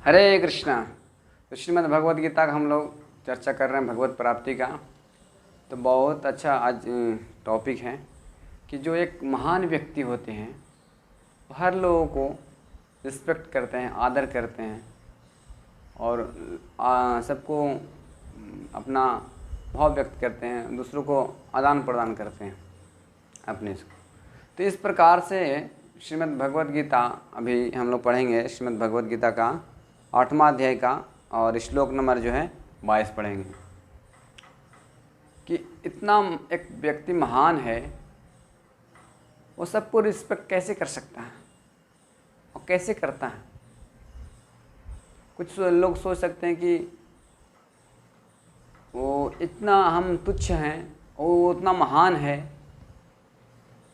हरे कृष्णा। तो श्रीमद् भगवद गीता का हम लोग चर्चा कर रहे हैं, भगवत प्राप्ति का। तो बहुत अच्छा आज टॉपिक है कि जो एक महान व्यक्ति होते हैं वो हर लोगों को रिस्पेक्ट करते हैं, आदर करते हैं और सबको अपना भाव व्यक्त करते हैं, दूसरों को आदान प्रदान करते हैं अपने से। तो इस प्रकार से श्रीमद् भगवद गीता अभी हम लोग पढ़ेंगे। श्रीमद् भगवद गीता का 8वां अध्याय का और श्लोक नंबर जो है 22 पढ़ेंगे कि इतना एक व्यक्ति महान है, वो सबको रिस्पेक्ट कैसे कर सकता है और कैसे करता है। कुछ लोग सोच सकते हैं कि वो इतना हम तुच्छ हैं, वो उतना महान है,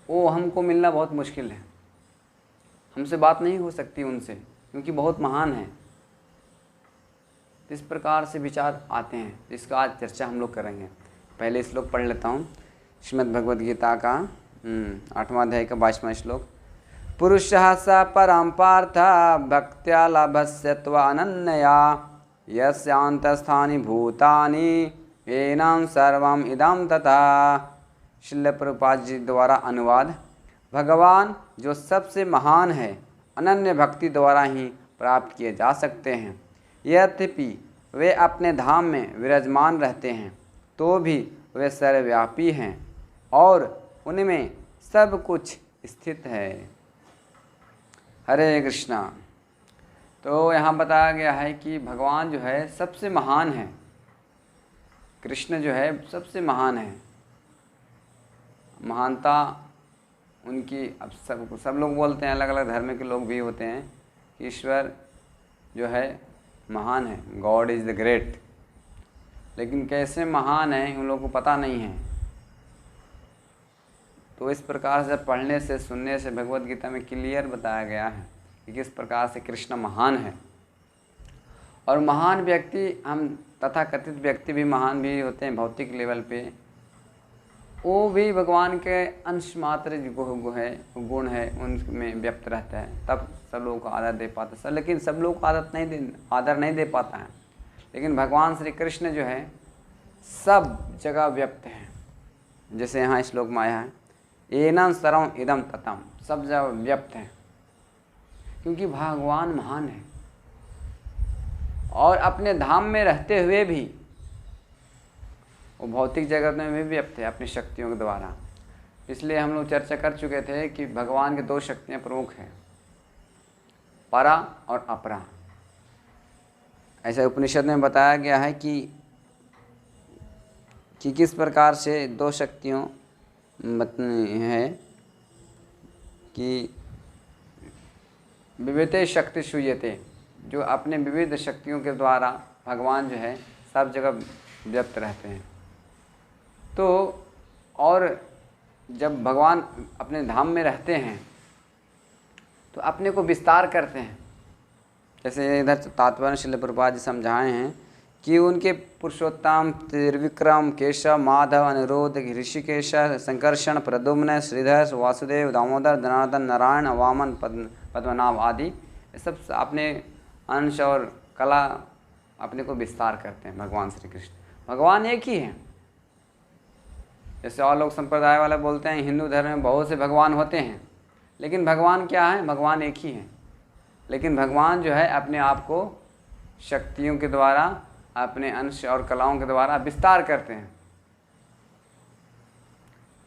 वो हमको मिलना बहुत मुश्किल है, हमसे बात नहीं हो सकती उनसे क्योंकि बहुत महान है। इस प्रकार से विचार आते हैं, इसका आज चर्चा हम लोग करेंगे। पहले श्लोक पढ़ लेता हूँ श्रीमद् भगवद गीता का 8वां अध्याय का 22वां श्लोक। पुरुषः स परं पार्थ भक्त्या लभस्य त्वनन्यया यस्यान्तस्थानि भूतानि येनं सर्वम् इदं तथा। श्रील प्रभुपाद जी द्वारा अनुवाद। भगवान जो सबसे महान है, अनन्य भक्ति द्वारा ही प्राप्त किए जा सकते हैं। यद्यपि वे अपने धाम में विराजमान रहते हैं तो भी वे सर्वव्यापी हैं और उनमें सब कुछ स्थित है। हरे कृष्णा। तो यहाँ बताया गया है कि भगवान जो है सबसे महान है, कृष्ण जो है सबसे महान है। महानता उनकी अब सब लोग बोलते हैं, अलग अलग धर्म के लोग भी होते हैं कि ईश्वर जो है महान है, गॉड इज़ द ग्रेट। लेकिन कैसे महान है उन लोगों को पता नहीं है। तो इस प्रकार से पढ़ने से सुनने से भगवद गीता में क्लियर बताया गया है कि किस प्रकार से कृष्ण महान है। और महान व्यक्ति, हम तथा कथित व्यक्ति भी महान भी होते हैं भौतिक लेवल पे, वो भी भगवान के अंश मात्र गुण है उनमें व्यक्त रहता है, तब सब लोगों को आदर दे पाता है। लेकिन सब लोगों को आदर नहीं दे पाता है। लेकिन भगवान श्री कृष्ण जो है सब जगह व्यक्त हैं। जैसे यहाँ श्लोक में आया है, येनं सर्वम् इदं ततम्, सब जगह व्यक्त हैं क्योंकि भगवान महान है और अपने धाम में रहते हुए भी वो भौतिक जगत में भी व्यक्त है अपनी शक्तियों के द्वारा। इसलिए हम लोग चर्चा कर चुके थे कि भगवान की 2 शक्तियाँ प्रमुख हैं, परा और अपरा। ऐसा उपनिषद में बताया गया है कि किस प्रकार से 2 शक्तियों है कि विविधे शक्ति शूयते, जो अपने विविध शक्तियों के द्वारा भगवान जो है सब जगह व्यक्त रहते हैं। तो और जब भगवान अपने धाम में रहते हैं तो अपने को विस्तार करते हैं। जैसे इधर तात्पर्य श्रील प्रभुपाद जी समझाए हैं कि उनके पुरुषोत्तम, त्रिविक्रम, केशव, माधव, अनिरुद्ध, ऋषिकेश, संकर्षण, प्रद्युम्न, श्रीधर, वासुदेव, दामोदर, जनार्दन, नारायण, वामन, पद्मनाभ आदि ये सब अपने अंश और कला अपने को विस्तार करते हैं। भगवान श्री कृष्ण भगवान एक ही हैं। जैसे और लोग संप्रदाय वाले बोलते हैं हिंदू धर्म में बहुत से भगवान होते हैं, लेकिन भगवान क्या है? भगवान एक ही हैं। लेकिन भगवान जो है अपने आप को शक्तियों के द्वारा, अपने अंश और कलाओं के द्वारा विस्तार करते हैं।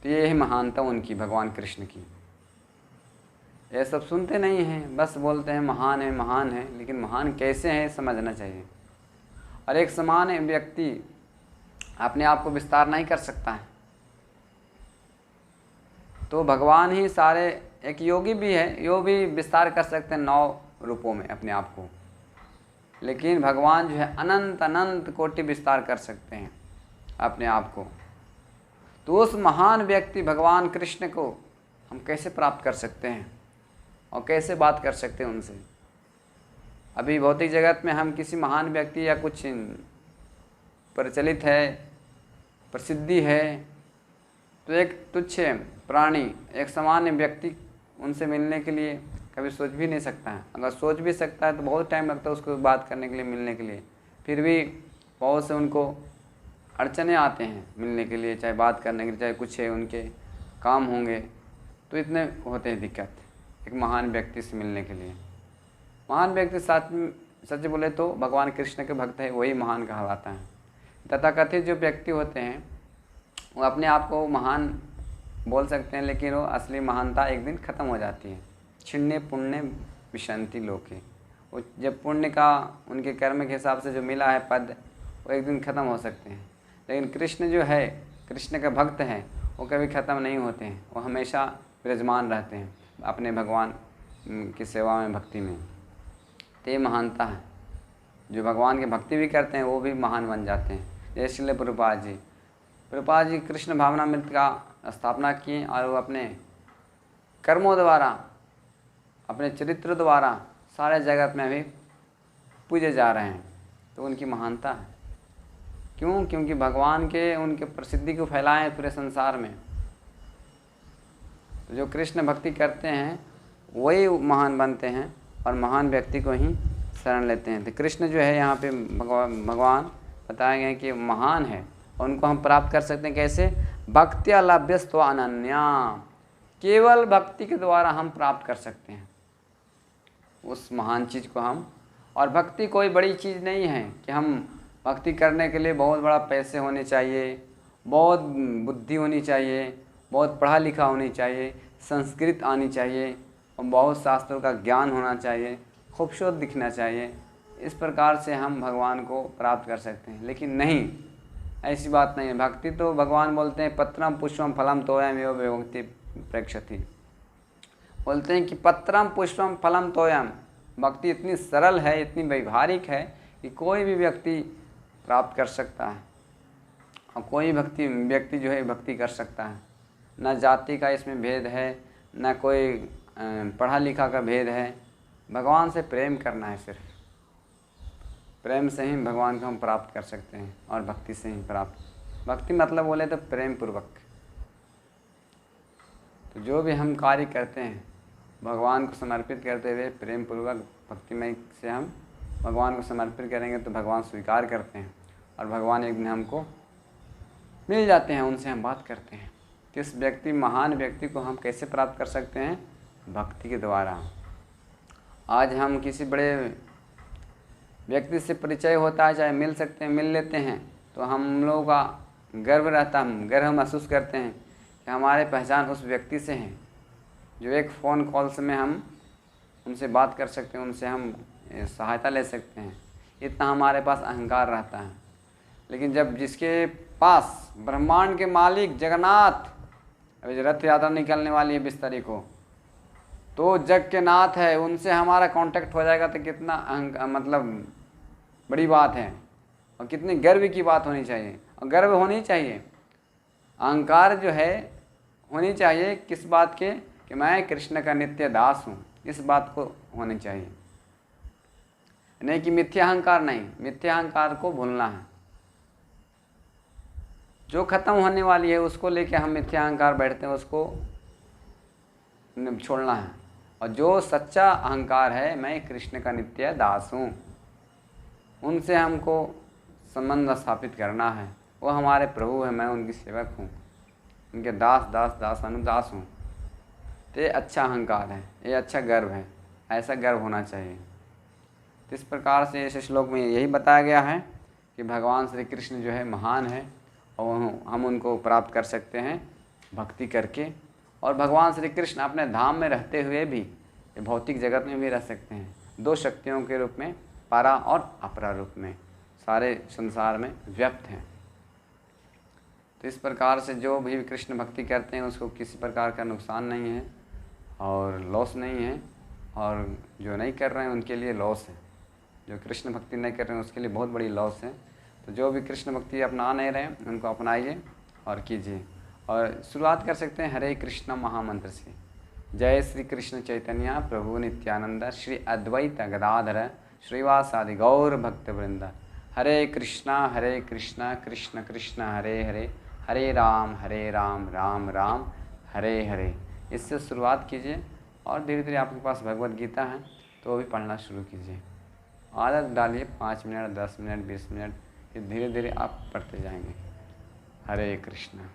तो ये है महानता उनकी, भगवान कृष्ण की। ये सब सुनते नहीं हैं, बस बोलते हैं महान है, लेकिन महान कैसे हैं समझना चाहिए। और एक समान व्यक्ति अपने आप को विस्तार नहीं कर सकता है। तो भगवान ही सारे, एक योगी भी है, यो भी विस्तार कर सकते हैं 9 रूपों में अपने आप को। लेकिन भगवान जो है अनंत कोटि विस्तार कर सकते हैं अपने आप को। तो उस महान व्यक्ति भगवान कृष्ण को हम कैसे प्राप्त कर सकते हैं और कैसे बात कर सकते हैं उनसे। अभी भौतिक जगत में हम किसी महान व्यक्ति या कुछ प्रचलित है, प्रसिद्धि है, तो एक तुच्छ प्राणी, एक सामान्य व्यक्ति उनसे मिलने के लिए कभी सोच भी नहीं सकता है। अगर सोच भी सकता है तो बहुत टाइम लगता है उसको बात करने के लिए, मिलने के लिए। फिर भी बहुत से उनको अड़चने आते हैं मिलने के लिए, चाहे बात करने के लिए, चाहे कुछ है उनके काम होंगे, तो इतने होते हैं दिक्कत एक महान व्यक्ति से मिलने के लिए। महान व्यक्ति सच बोले तो भगवान कृष्ण के भक्त है, वही महान कहलाता है। तथाकथित जो व्यक्ति होते हैं वो अपने आप को महान बोल सकते हैं, लेकिन वो असली महानता एक दिन ख़त्म हो जाती है। छिन्ने पुण्य विशंति लोके, वो जब पुण्य का उनके कर्म के हिसाब से जो मिला है पद, वो एक दिन ख़त्म हो सकते हैं। लेकिन कृष्ण जो है, कृष्ण के भक्त हैं, वो कभी ख़त्म नहीं होते हैं, वो हमेशा विराजमान रहते हैं अपने भगवान की सेवा में, भक्ति में। तो ये महानता है। जो भगवान की भक्ति भी करते हैं वो भी महान बन जाते हैं। जैसे श्रील प्रभुपाद जी कृष्ण भावनामृत का स्थापना किए और वो अपने कर्मों द्वारा, अपने चरित्र द्वारा सारे जगत में अभी पूजे जा रहे हैं। तो उनकी महानता है। क्यों? क्योंकि भगवान के उनके प्रसिद्धि को फैलाएं पूरे संसार में। तो जो कृष्ण भक्ति करते हैं वही महान बनते हैं और महान व्यक्ति को ही शरण लेते हैं। तो कृष्ण जो है यहाँ पे भगवान बताए गए कि महान है और उनको हम प्राप्त कर सकते हैं कैसे? भक्त्या लभ्यस्त्व अनन्या, केवल भक्ति के द्वारा हम प्राप्त कर सकते हैं उस महान चीज़ को हम। और भक्ति कोई बड़ी चीज़ नहीं है कि हम भक्ति करने के लिए बहुत बड़ा पैसे होने चाहिए, बहुत बुद्धि होनी चाहिए, बहुत पढ़ा लिखा होनी चाहिए, संस्कृत आनी चाहिए और बहुत शास्त्रों का ज्ञान होना चाहिए, खूबसूरत दिखना चाहिए। इस प्रकार से हम भगवान को प्राप्त कर सकते हैं। लेकिन नहीं, ऐसी बात नहीं है। भक्ति तो भगवान बोलते हैं पत्रम पुष्पम फलम तोयमेव विभक्ति प्रेक्षति, बोलते हैं कि पत्रम पुष्पम फलम तोयम। भक्ति इतनी सरल है, इतनी व्यवहारिक है कि कोई भी व्यक्ति प्राप्त कर सकता है और कोई व्यक्ति जो है भक्ति कर सकता है। न जाति का इसमें भेद है, न कोई पढ़ा लिखा का भेद है। भगवान से प्रेम करना है, सिर्फ प्रेम से ही भगवान को हम प्राप्त कर सकते हैं और भक्ति से ही प्राप्त। भक्ति मतलब बोले तो प्रेम पूर्वक। तो जो भी हम कार्य करते हैं भगवान को समर्पित करते हुए प्रेम पूर्वक भक्तिमय से हम भगवान को समर्पित करेंगे तो भगवान स्वीकार करते हैं और भगवान एक दिन हमको मिल जाते हैं, उनसे हम बात करते हैं। किस व्यक्ति, महान व्यक्ति को हम कैसे प्राप्त कर सकते हैं? भक्ति के द्वारा। आज हम किसी बड़े व्यक्ति से परिचय होता है, चाहे मिल सकते हैं, मिल लेते हैं, तो हम लोगों का गर्व रहता है, हम गर्व महसूस करते हैं कि हमारे पहचान उस व्यक्ति से है जो एक फ़ोन कॉल से में हम उनसे बात कर सकते हैं, उनसे हम सहायता ले सकते हैं। इतना हमारे पास अहंकार रहता है। लेकिन जब जिसके पास ब्रह्मांड के मालिक जगन्नाथ, अभी रथ यात्रा निकलने वाली है 20 तारीख को, तो जग के नाथ है, उनसे हमारा कांटेक्ट हो जाएगा तो कितना मतलब बड़ी बात है और कितनी गर्व की बात होनी चाहिए। और गर्व होनी चाहिए, अहंकार जो है होनी चाहिए किस बात के? कि मैं कृष्ण का नित्य दास हूँ, इस बात को होनी चाहिए। नहीं कि मिथ्या अहंकार नहीं, मिथ्या अहंकार को भूलना है। जो खत्म होने वाली है उसको लेके हम मिथ्या अहंकार बैठते हैं, उसको छोड़ना है। और जो सच्चा अहंकार है, मैं कृष्ण का नित्य दास हूँ, उनसे हमको संबंध स्थापित करना है। वो हमारे प्रभु है, मैं उनकी सेवक हूँ, उनके दास अनुदास हूँ। तो ये अच्छा अहंकार है, ये अच्छा गर्व है, ऐसा गर्व होना चाहिए। तो इस प्रकार से इस श्लोक में यही बताया गया है कि भगवान श्री कृष्ण जो है महान है और हम उनको प्राप्त कर सकते हैं भक्ति करके। और भगवान श्री कृष्ण अपने धाम में रहते हुए भी भौतिक जगत में भी रह सकते हैं, दो शक्तियों के रूप में, परा और अपरा रूप में, सारे संसार में व्यक्त हैं। तो इस प्रकार से जो भी कृष्ण भक्ति करते हैं उसको किसी प्रकार का नुकसान नहीं है और लॉस नहीं है, और जो नहीं कर रहे हैं उनके लिए लॉस है। जो कृष्ण भक्ति नहीं कर रहे हैं उसके लिए बहुत बड़ी लॉस है। तो जो भी कृष्ण भक्ति अपना नहीं रहे हैं उनको अपनाइए और कीजिए। और शुरुआत कर सकते हैं हरे कृष्ण महामंत्र से। जय श्री कृष्ण चैतन्य प्रभु नित्यानंद श्री अद्वैत गदाधर श्रीवासादि गौर भक्त वृंद। हरे कृष्णा कृष्ण कृष्ण हरे हरे, हरे राम राम राम हरे हरे। इससे शुरुआत कीजिए और धीरे धीरे आपके पास भगवत गीता है तो वो भी पढ़ना शुरू कीजिए। आदत डालिए 5 मिनट, 10 मिनट, 20 मिनट, फिर धीरे धीरे आप पढ़ते जाएंगे। हरे कृष्णा।